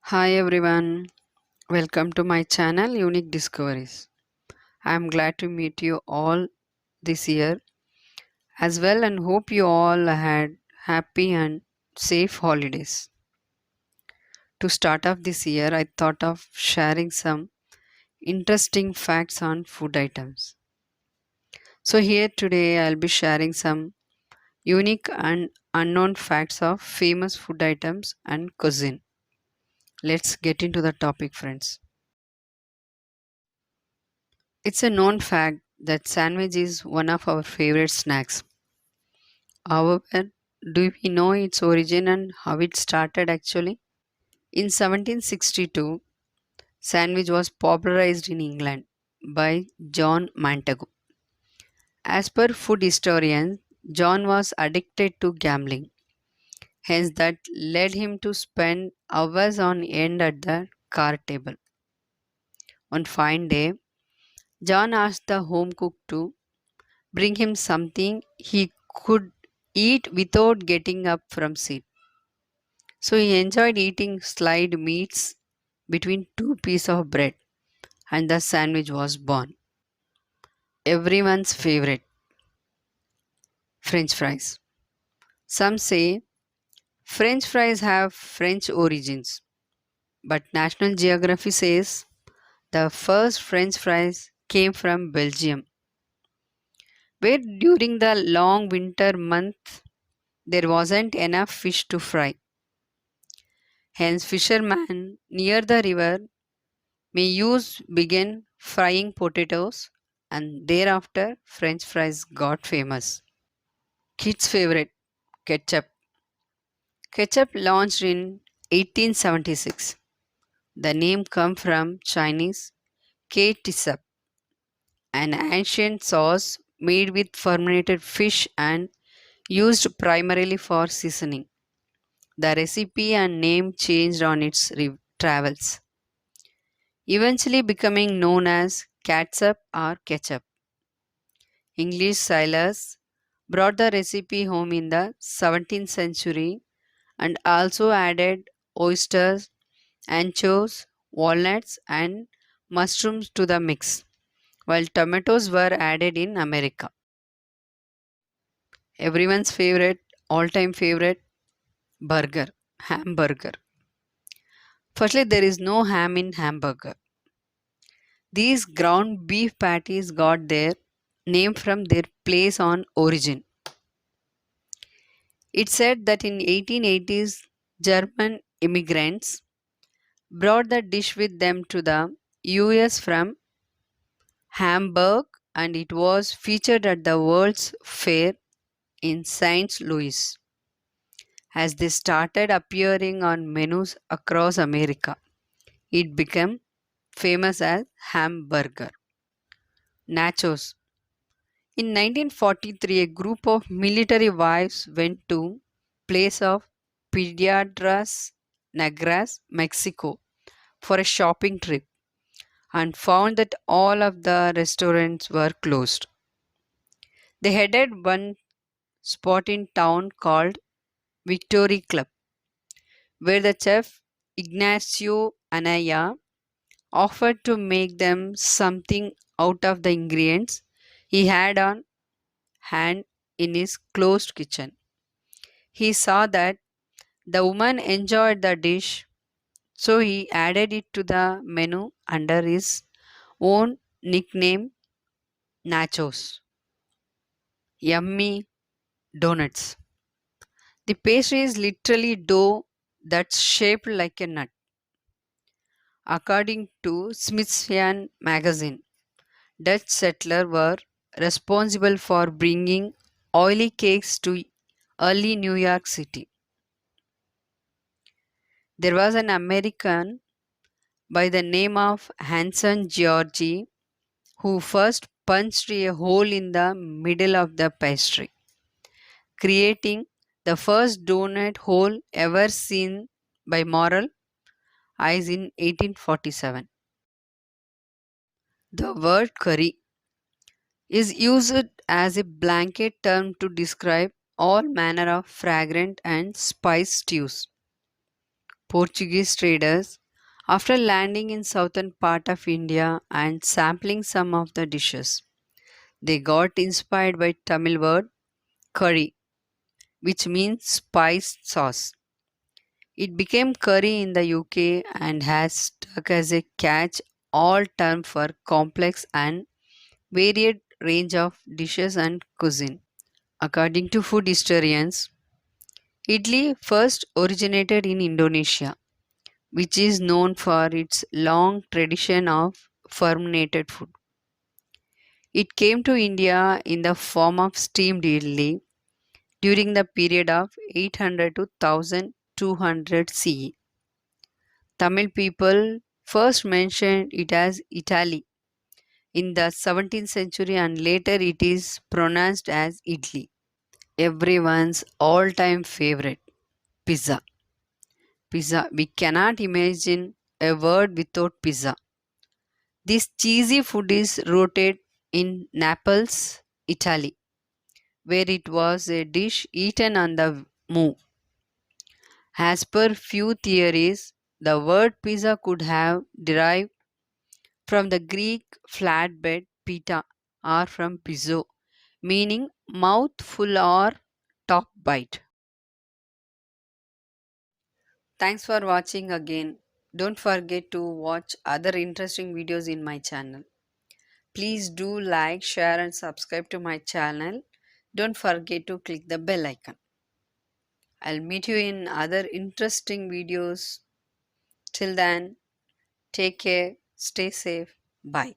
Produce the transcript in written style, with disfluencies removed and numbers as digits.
Hi everyone, welcome to my channel Unique Discoveries. I am glad to meet you all this year as well and hope you all had happy and safe holidays. To start off this year, I thought of sharing some interesting facts on food items. So here today I'll be sharing some unique and unknown facts of famous food items and cuisine. Let's get into the topic, friends. It's a known fact that sandwich is one of our favorite snacks. However, do we know its origin and how it started actually? In 1762, sandwich was popularized in England by John Montagu. As per food historians, John was addicted to gambling, hence that led him to spend hours on end at the card table. One fine day, John asked the home cook to bring him something he could eat without getting up from seat. So he enjoyed eating slide meats between two pieces of bread, and the sandwich was born. Everyone's favorite, French fries. Some say French fries have French origins, but National Geography says the first French fries came from Belgium, where during the long winter month there wasn't enough fish to fry. Hence, fishermen near the river may use began frying potatoes, and thereafter French fries got famous. Kids' favorite, ketchup. Ketchup launched in 1876. The name comes from Chinese ketchup, an ancient sauce made with fermented fish and used primarily for seasoning. The recipe and name changed on its travels, eventually becoming known as catsup or ketchup. English sailors brought the recipe home in the 17th century and also added oysters, anchovies, walnuts, and mushrooms to the mix, while tomatoes were added in America. Everyone's favorite, all time favorite, burger, hamburger. Firstly, there is no ham in hamburger. These ground beef patties got their name from their place on origin. It said that in 1880s, German immigrants brought the dish with them to the US from Hamburg and it was featured at the World's Fair in St. Louis as they started appearing on menus across America. It became famous as hamburger. Nachos. In 1943, a group of military wives went to place of Piedras Negras, Mexico for a shopping trip and found that all of the restaurants were closed. They headed one spot in town called Victory Club, where the chef Ignacio Anaya offered to make them something out of the ingredients he had on hand in his closed kitchen. He saw that the woman enjoyed the dish, so he added it to the menu under his own nickname, Nachos. Yummy donuts. The pastry is literally dough that's shaped like a nut. According to Smithsonian magazine, Dutch settlers were responsible for bringing oily cakes to early New York City. There was an American by the name of Hanson Georgi who first punched a hole in the middle of the pastry, creating the first donut hole ever seen by mortal eyes in 1847. The word curry is used as a blanket term to describe all manner of fragrant and spice stews. Portuguese traders, after landing in southern part of India and sampling some of the dishes, they got inspired by Tamil word curry, which means spice sauce. It became curry in the UK and has stuck as a catch all term for complex and varied range of dishes and cuisine. According to food historians, idli first originated in Indonesia, which is known for its long tradition of fermented food. It came to India in the form of steamed idli during the period of 800 to 1200 CE. Tamil people first mentioned it as Italy in the 17th century and later it is pronounced as idli. Everyone's all time favorite, pizza. Pizza. We cannot imagine a word without pizza. This cheesy food is rooted in Naples, Italy, where it was a dish eaten on the move. As per few theories, the word pizza could have derived from the Greek flatbed pita or from pizzo, meaning mouthful or top bite. Thanks for watching again. Don't forget to watch other interesting videos in my channel. Please do like, share and subscribe to my channel. Don't forget to click the bell icon. I'll meet you in other interesting videos. Till then, take care, stay safe, bye.